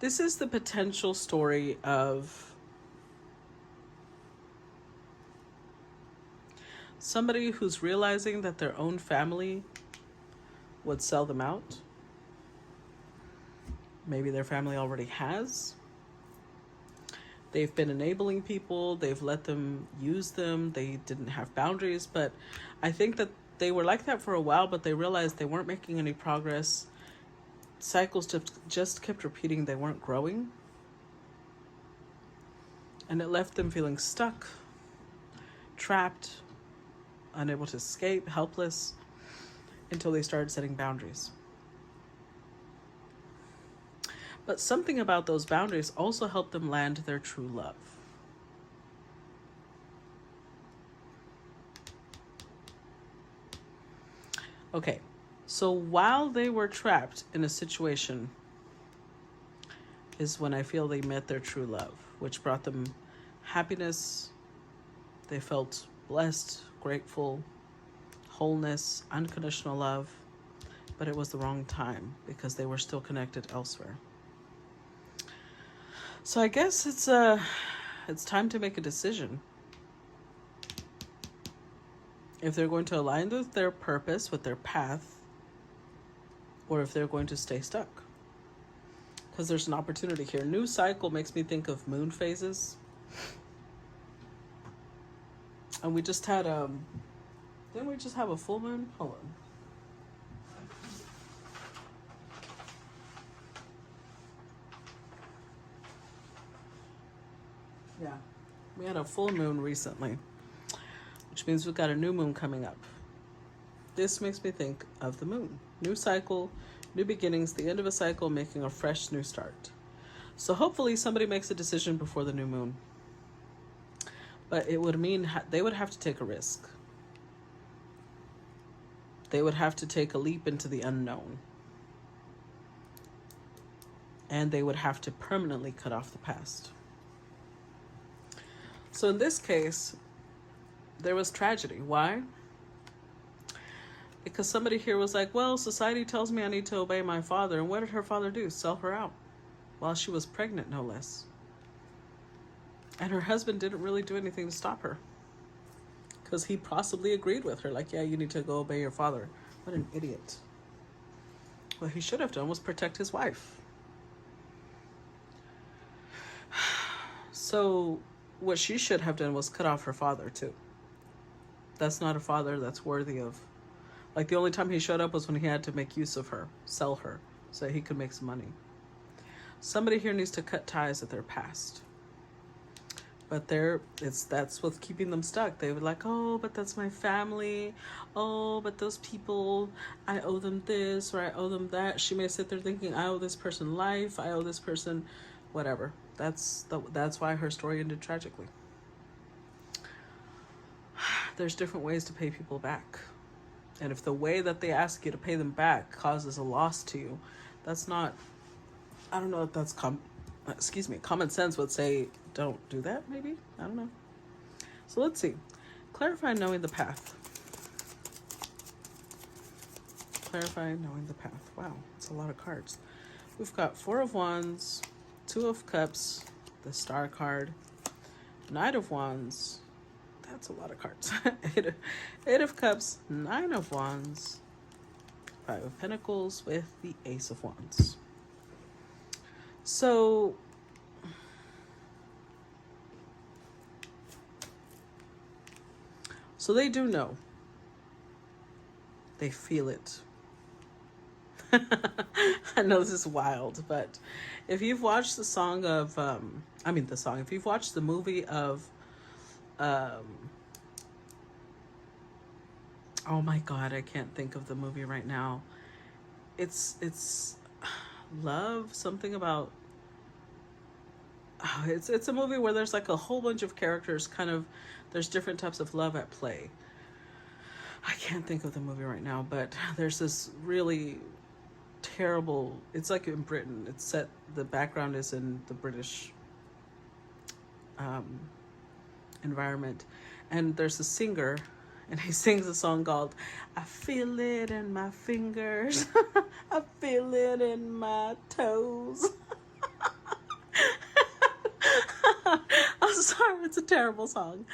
This is the potential story of somebody who's realizing that their own family would sell them out. Maybe their family already has. They've been enabling people. They've let them use them. They didn't have boundaries. But I think that they were like that for a while, but they realized they weren't making any progress. Cycles just kept repeating. They weren't growing. And it left them feeling stuck, trapped, unable to escape, helpless, until they started setting boundaries. But something about those boundaries also helped them land their true love. Okay, so while they were trapped in a situation is when I feel they met their true love, which brought them happiness. They felt blessed, grateful, wholeness, unconditional love, but it was the wrong time because they were still connected elsewhere. So I guess it's time to make a decision. If they're going to align with their purpose, with their path, or if they're going to stay stuck. Because there's an opportunity here. New cycle makes me think of moon phases. And we just had didn't we just have a full moon? Hold on. Yeah, we had a full moon recently, which means we've got a new moon coming up. This makes me think of the moon. New cycle, new beginnings, the end of a cycle, making a fresh new start. So hopefully somebody makes a decision before the new moon. But it would mean they would have to take a risk. They would have to take a leap into the unknown. And they would have to permanently cut off the past. So in this case, there was tragedy. Why? Because somebody here was like, well, society tells me I need to obey my father. And what did her father do? Sell her out while she was pregnant, no less. And her husband didn't really do anything to stop her because he possibly agreed with her. Like, yeah, you need to go obey your father. What an idiot. What he should have done was protect his wife. So what she should have done was cut off her father too. That's not a father that's worthy of, like, the only time he showed up was when he had to make use of her, sell her, so he could make some money. Somebody here needs to cut ties with their past. But that's what's keeping them stuck. They were like, oh, but that's my family. Oh, but those people, I owe them this or I owe them that. She may sit there thinking, I owe this person life. I owe this person whatever. That's why her story ended tragically. There's different ways to pay people back. And if the way that they ask you to pay them back causes a loss to you, that's not, I don't know if that's common sense would say don't do that, maybe? I don't know. So let's see. Clarify knowing the path. Clarify knowing the path. Wow, it's a lot of cards. We've got 4 of Wands, 2 of Cups, the Star card, Knight of Wands. That's a lot of cards. 8 of Cups, 9 of Wands, 5 of Pentacles with the Ace of Wands. So they do know. They feel it. I know this is wild, but if you've watched the song of, if you've watched the movie of, oh my God, I can't think of the movie right now. It's love, something about, it's a movie where there's like a whole bunch of characters, kind of, there's different types of love at play. I can't think of the movie right now, but there's this really terrible, it's like in Britain. It's set, the background is in the British environment. And there's a singer, and he sings a song called, I feel it in my fingers. I feel it in my toes. sorry, it's a terrible song.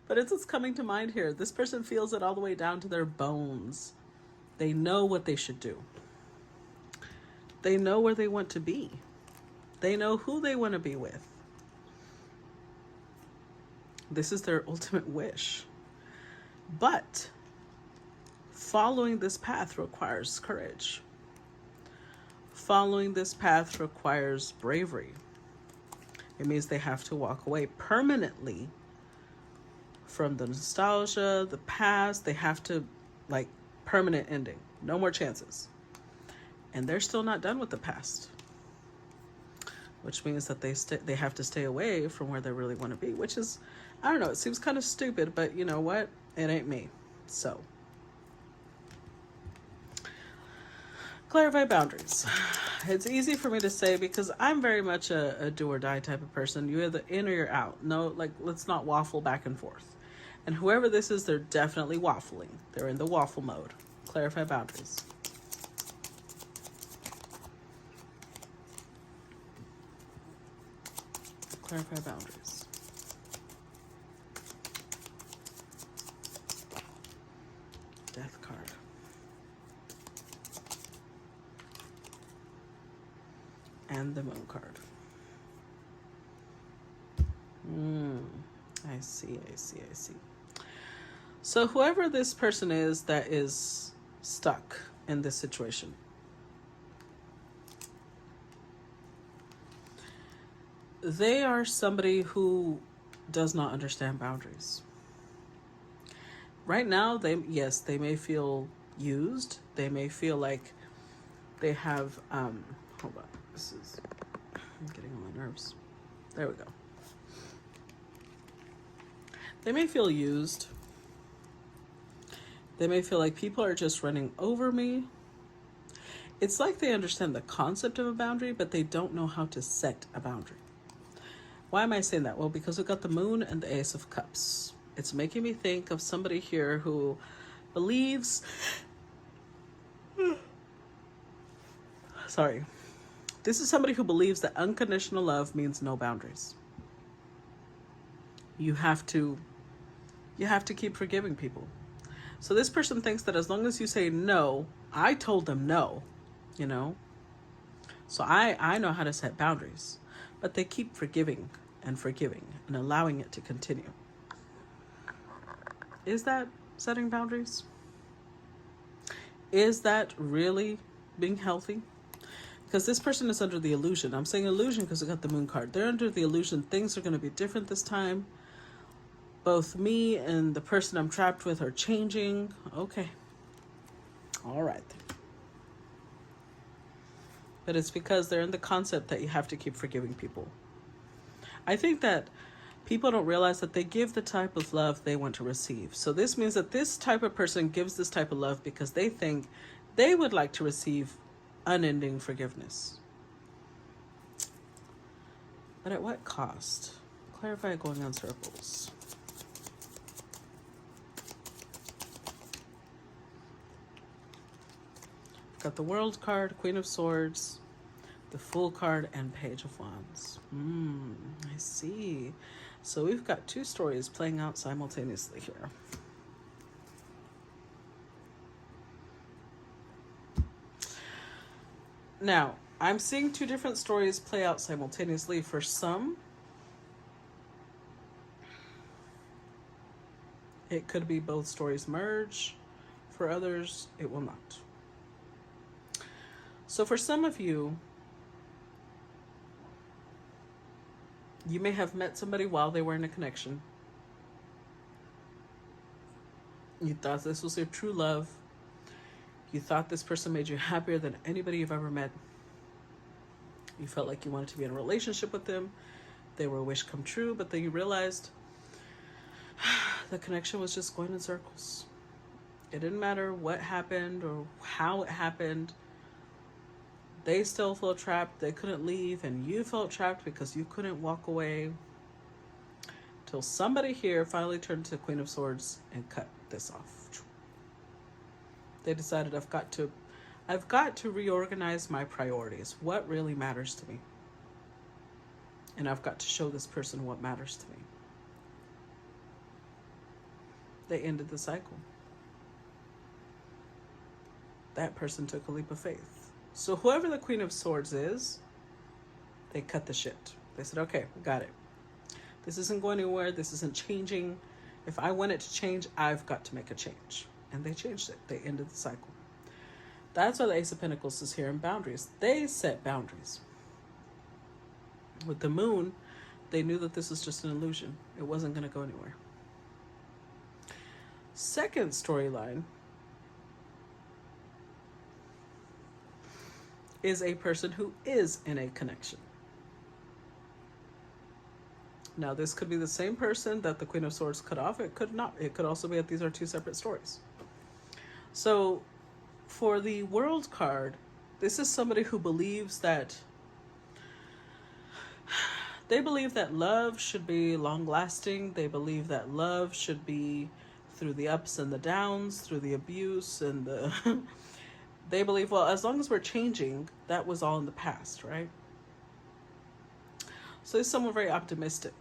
But it's what's coming to mind here. This person feels it all the way down to their bones. They know what they should do. They know where they want to be. They know who they want to be with. This is their ultimate wish. But following this path requires courage. Following this path requires bravery. It means they have to walk away permanently from the nostalgia, the past. They have to, like, permanent ending. No more chances. And they're still not done with the past. Which means that they have to stay away from where they really want to be. Which is, I don't know, it seems kind of stupid, but you know what? It ain't me. So, clarify boundaries. It's easy for me to say because I'm very much a do or die type of person. You're either in or you're out. No, like, let's not waffle back and forth. And whoever this is, they're definitely waffling. They're in the waffle mode. Clarify boundaries. Clarify boundaries. Death card. And the moon card. I see. So whoever this person is that is stuck in this situation, they are somebody who does not understand boundaries. Right now, they may feel used. They may feel like they have, hold on, I'm getting on my nerves. There we go. They may feel used. They may feel like people are just running over me. It's like they understand the concept of a boundary, but they don't know how to set a boundary. Why am I saying that? Well, because we've got the moon and the ace of cups. It's making me think of somebody here who believes... Sorry. This is somebody who believes that unconditional love means no boundaries. You have to keep forgiving people. So this person thinks that as long as you say no, I told them no, you know? So I know how to set boundaries, but they keep forgiving and allowing it to continue. Is that setting boundaries? Is that really being healthy? Because this person is under the illusion. I'm saying illusion because I got the moon card. They're under the illusion things are going to be different this time. Both me and the person I'm trapped with are changing. Okay. All right. But it's because they're in the concept that you have to keep forgiving people. I think that people don't realize that they give the type of love they want to receive. So this means that this type of person gives this type of love because they think they would like to receive unending forgiveness. But at what cost? Clarify going on circles. Got the World card, Queen of Swords, the Fool card, and Page of Wands. I see. So we've got two stories playing out simultaneously here. Now, I'm seeing two different stories play out simultaneously. For some, it could be both stories merge. For others, it will not. So for some of you, you may have met somebody while they were in a connection. You thought this was your true love. You thought this person made you happier than anybody you've ever met. You felt like you wanted to be in a relationship with them. They were a wish come true, but then you realized the connection was just going in circles. It didn't matter what happened or how it happened. They still felt trapped. They couldn't leave, and you felt trapped because you couldn't walk away. Till somebody here finally turned to the Queen of Swords and cut this off. They decided I've got to reorganize my priorities. What really matters to me? And I've got to show this person what matters to me. They ended the cycle. That person took a leap of faith. So whoever the Queen of Swords is, they cut the shit. They said, okay, we got it. This isn't going anywhere. This isn't changing. If I want it to change, I've got to make a change. And they changed it. They ended the cycle. That's why the Ace of Pentacles is here in boundaries. They set boundaries. With the Moon, they knew that this was just an illusion. It wasn't going to go anywhere. Second storyline is a person who is in a connection. Now, this could be the same person that the Queen of Swords cut off. It could not. It could also be that these are two separate stories. So, for the World card, this is somebody who believes that they believe that love should be long-lasting. They believe that love should be through the ups and the downs, through the abuse and the... They believe, well, as long as we're changing, that was all in the past, right? So it's someone very optimistic.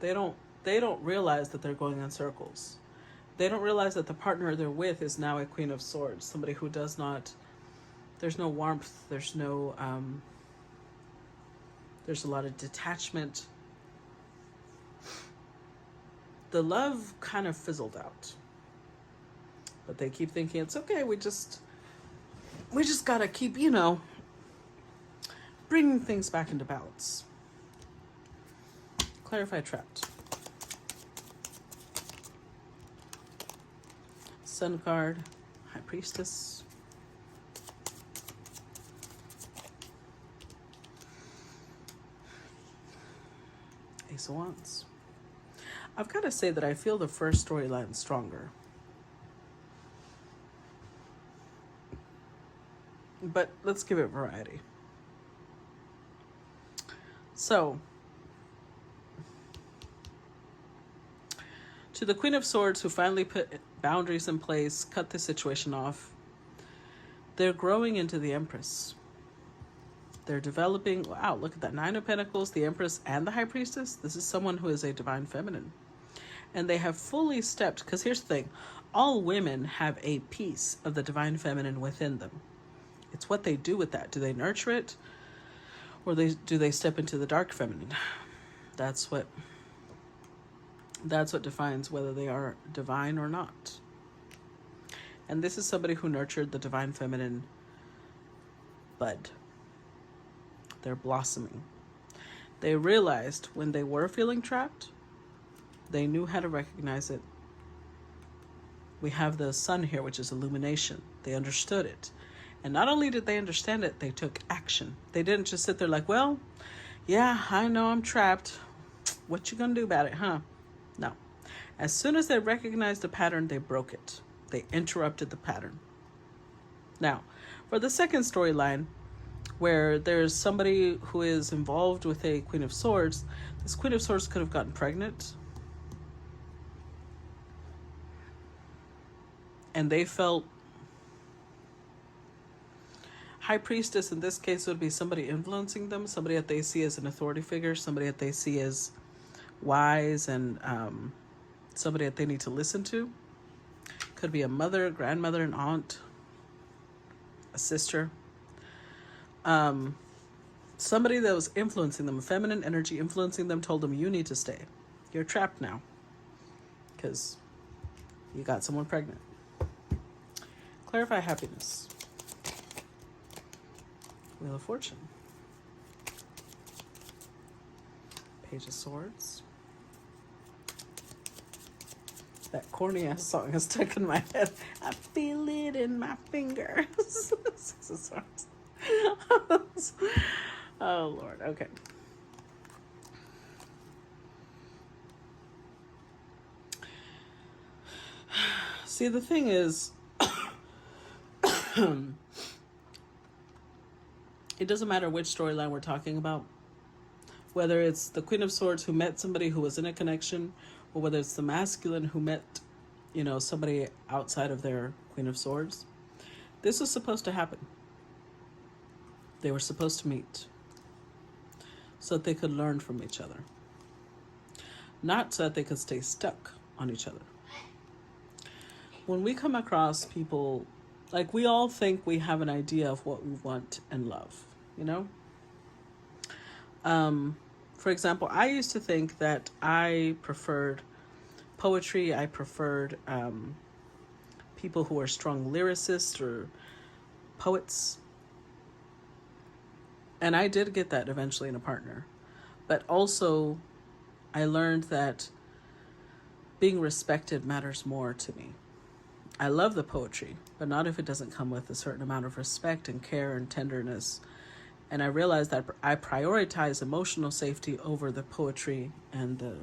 They don't realize that they're going in circles. They don't realize that the partner they're with is now a Queen of Swords, somebody who does not, there's no warmth, there's no, there's a lot of detachment. The love kind of fizzled out. But they keep thinking, it's okay, we just gotta keep, bringing things back into balance. Clarify trapped. Sun card, High Priestess. Ace of Wands. I've got to say that I feel the first storyline stronger. But let's give it variety. So, to the Queen of Swords who finally put boundaries in place, cut the situation off, they're growing into the Empress. They're developing, wow, look at that, 9 of Pentacles, the Empress and the High Priestess. This is someone who is a divine feminine. And they have fully stepped, because here's the thing, all women have a piece of the divine feminine within them. It's what they do with that. Do they nurture it? Or do they step into the dark feminine? That's what defines whether they are divine or not. And this is somebody who nurtured the divine feminine bud. They're blossoming. They realized when they were feeling trapped, they knew how to recognize it. We have the sun here, which is illumination. They understood it. And not only did they understand it, they took action. They didn't just sit there like, well, yeah, I know I'm trapped. What you gonna do about it, huh? No. As soon as they recognized the pattern, they broke it. They interrupted the pattern. Now, for the second storyline, where there's somebody who is involved with a Queen of Swords, this Queen of Swords could have gotten pregnant. And they felt... High Priestess in this case would be somebody influencing them, somebody that they see as an authority figure, somebody that they see as wise, and somebody that they need to listen to. Could be a mother, grandmother, an aunt, a sister. Somebody that was influencing them, a feminine energy influencing them, told them, you need to stay. You're trapped now because you got someone pregnant. Clarify happiness. Wheel of Fortune. Page of Swords. That corny ass song is stuck in my head. I feel it in my fingers. Six of Swords. Oh Lord, okay. See, the thing is, it doesn't matter which storyline we're talking about, whether it's the Queen of Swords who met somebody who was in a connection, or whether it's the masculine who met, somebody outside of their Queen of Swords. This was supposed to happen. They were supposed to meet. so that they could learn from each other, not so that they could stay stuck on each other. When we come across people, like, we all think we have an idea of what we want and love, you know? For example, I used to think that I preferred poetry. I preferred people who are strong lyricists or poets. And I did get that eventually in a partner. But also, I learned that being respected matters more to me. I love the poetry, but not if it doesn't come with a certain amount of respect and care and tenderness. And I realized that I prioritize emotional safety over the poetry and the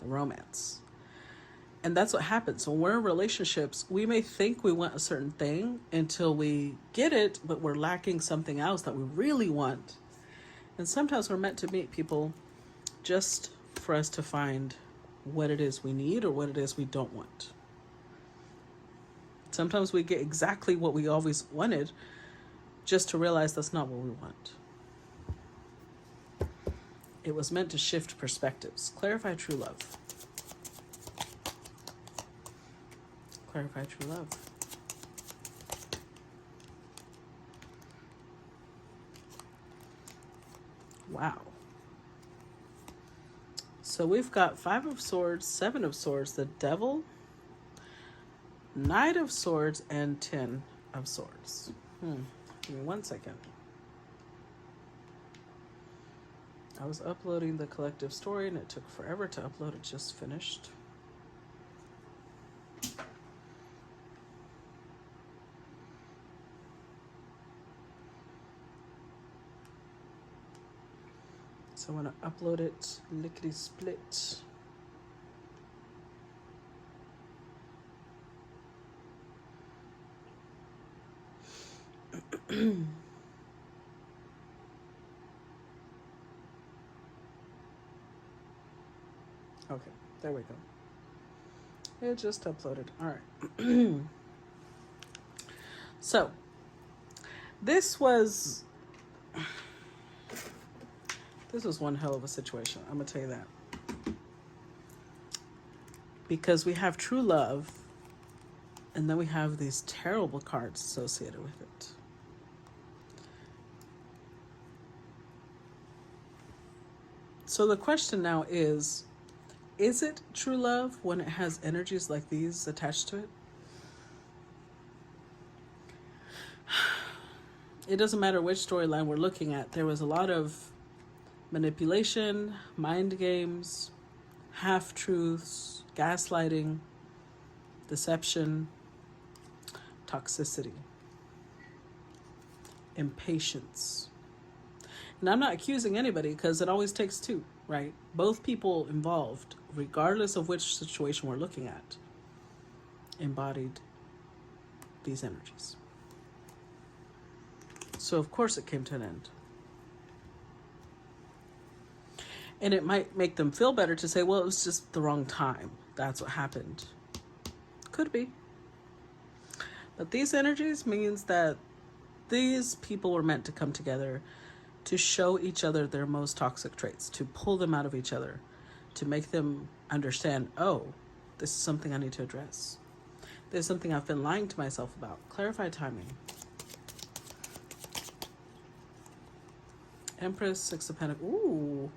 romance. And that's what happens. When we're in relationships, we may think we want a certain thing until we get it, but we're lacking something else that we really want. And sometimes we're meant to meet people just for us to find what it is we need or what it is we don't want. Sometimes we get exactly what we always wanted just to realize that's not what we want. It was meant to shift perspectives. Clarify true love. Clarify true love. Wow. So we've got 5 of Swords, 7 of Swords, the Devil, Knight of Swords, and 10 of Swords. Give me 1 second. I was uploading the collective story and it took forever to upload. It just finished. So I want to upload it lickety split. Okay, there we go. It just uploaded. All right. So this was one hell of a situation. I'm gonna tell you that, because we have true love, and then we have these terrible cards associated with it. So the question now is it true love when it has energies like these attached to it? It doesn't matter which storyline we're looking at. There was a lot of manipulation, mind games, half-truths, gaslighting, deception, toxicity, impatience. And I'm not accusing anybody, because it always takes two, right? Both people involved, regardless of which situation we're looking at, embodied these energies. So of course it came to an end. And it might make them feel better to say, well, it was just the wrong time. That's what happened. Could be. But these energies means that these people were meant to come together to show each other their most toxic traits, to pull them out of each other, to make them understand, oh, this is something I need to address. There's something I've been lying to myself about. Clarify timing. Empress, 6 of Pentacles. Ooh.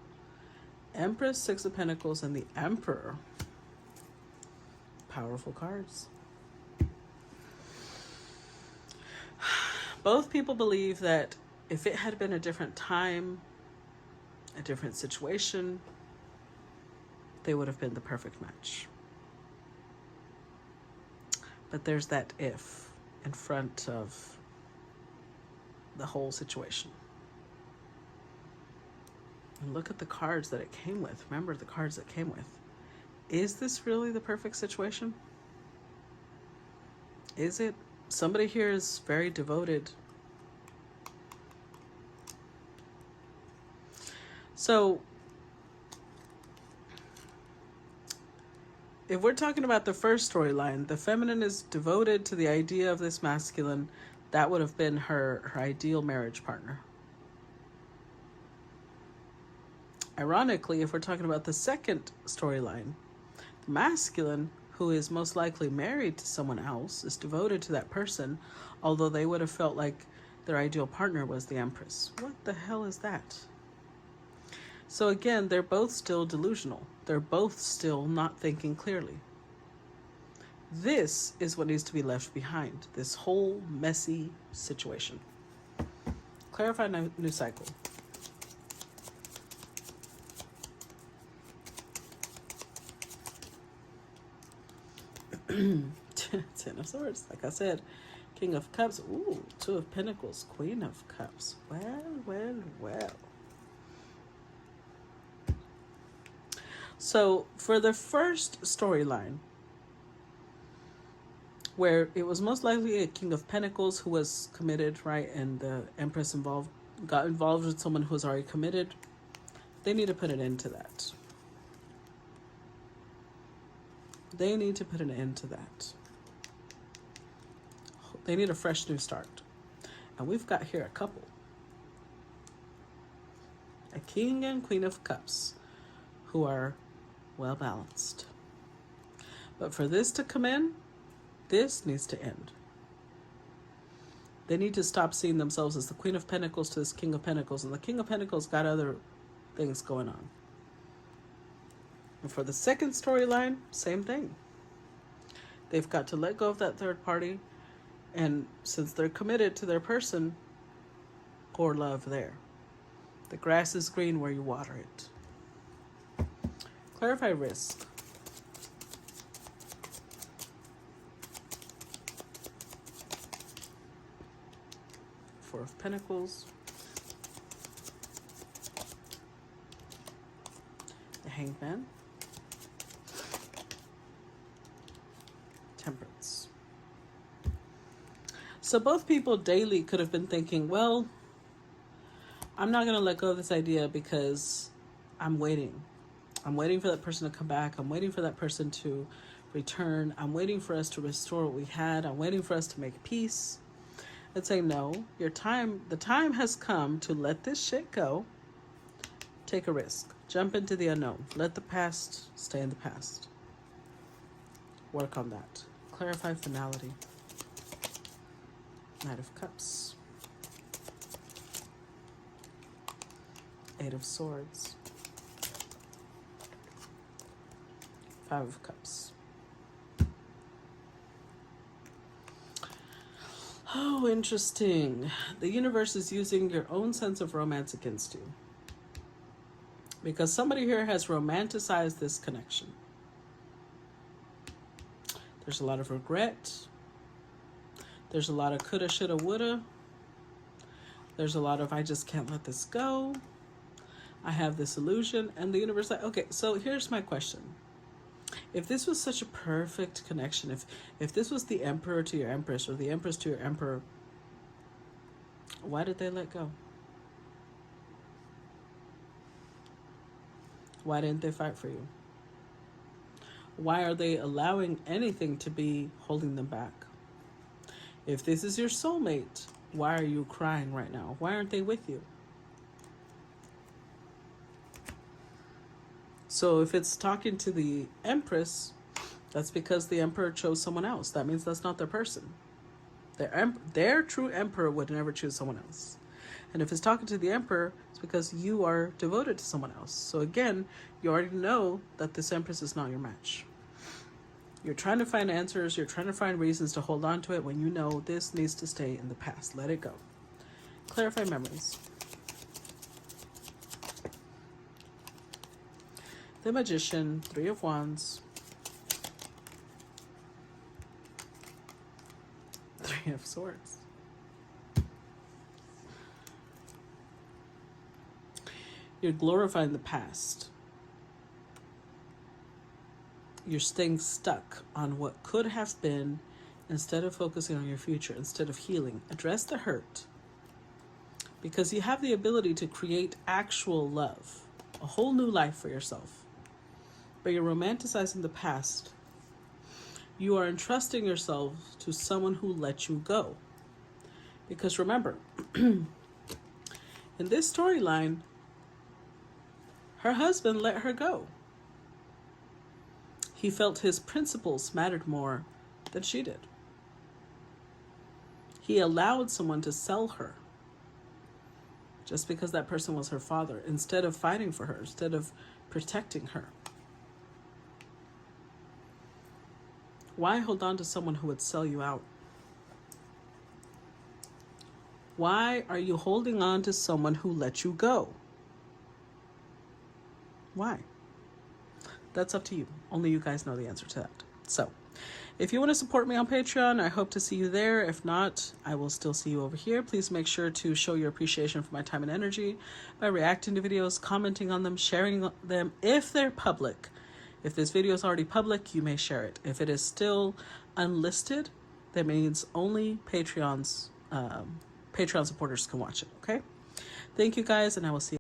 Empress, 6 of Pentacles, and the Emperor. Powerful cards. Both people believe that if it had been a different time, a different situation, they would have been the perfect match. But there's that if in front of the whole situation. And look at the cards that it came with. Remember the cards that came with. Is this really the perfect situation? Is it? Somebody here is very devoted. So, if we're talking about the first storyline, the feminine is devoted to the idea of this masculine. That would have been her ideal marriage partner. Ironically, if we're talking about the second storyline, the masculine, who is most likely married to someone else, is devoted to that person, although they would have felt like their ideal partner was the Empress. What the hell is that? So again, they're both still delusional. They're both still not thinking clearly. This is what needs to be left behind, this whole messy situation. Clarify new cycle. Ten of Swords, like I said. King of Cups. Ooh, Two of Pentacles. Queen of Cups. Well. So for the first storyline, where it was most likely a King of Pentacles who was committed, right, and the Empress got involved with someone who was already committed, they need to put an end to that. They need to put an end to that. They need a fresh new start. And we've got here a couple. A King and Queen of Cups who are well balanced. But for this to come in, this needs to end. They need to stop seeing themselves as the Queen of Pentacles to this King of Pentacles. And the King of Pentacles got other things going on. And for the second storyline, same thing. They've got to let go of that third party. And since they're committed to their person, pour love there. The grass is green where you water it. Clarify risk. Four of Pentacles. The Hanged Man. Temperance. So both people daily could have been thinking, well, I'm not going to let go of this idea because I'm waiting. I'm waiting for that person to come back. I'm waiting for that person to return. I'm waiting for us to restore what we had. I'm waiting for us to make peace. And say, no, the time has come to let this shit go. Take a risk. Jump into the unknown. Let the past stay in the past. Work on that. Clarify finality. Knight of Cups. Eight of Swords. Five of Cups. Oh, interesting. The universe is using your own sense of romance against you. Because somebody here has romanticized this connection. There's a lot of regret. There's a lot of coulda, shoulda, woulda. There's a lot of I just can't let this go. I have this illusion. And the universe like, okay, so here's my question. If this was such a perfect connection, if this was the emperor to your empress or the empress to your emperor, why did they let go? Why didn't they fight for you? Why are they allowing anything to be holding them back? If this is your soulmate, why are you crying right now? Why aren't they with you? So if it's talking to the Empress, that's because the Emperor chose someone else. That means that's not their person. Their true Emperor would never choose someone else. And if it's talking to the Emperor, it's because you are devoted to someone else. So again, you already know that this Empress is not your match. You're trying to find answers. You're trying to find reasons to hold on to it when you know this needs to stay in the past. Let it go. Clarify memories. The Magician, Three of Wands. Three of Swords. You're glorifying the past. You're staying stuck on what could have been instead of focusing on your future, instead of healing. Address the hurt. Because you have the ability to create actual love, a whole new life for yourself. But you're romanticizing the past. You are entrusting yourself to someone who let you go. Because remember, in this storyline, Her husband let her go. He felt his principles mattered more than she did. He allowed someone to sell her just because that person was her father, instead of fighting for her, instead of protecting her. Why hold on to someone who would sell you out? Why are you holding on to someone who let you go? Why? That's up to you. Only you guys know the answer to that. So, if you want to support me on Patreon, I hope to see you there. If not, I will still see you over here. Please make sure to show your appreciation for my time and energy by reacting to videos, commenting on them, sharing them if they're public. If this video is already public, you may share it. If it is still unlisted, that means only Patreon supporters can watch it, okay? Thank you guys, and I will see you.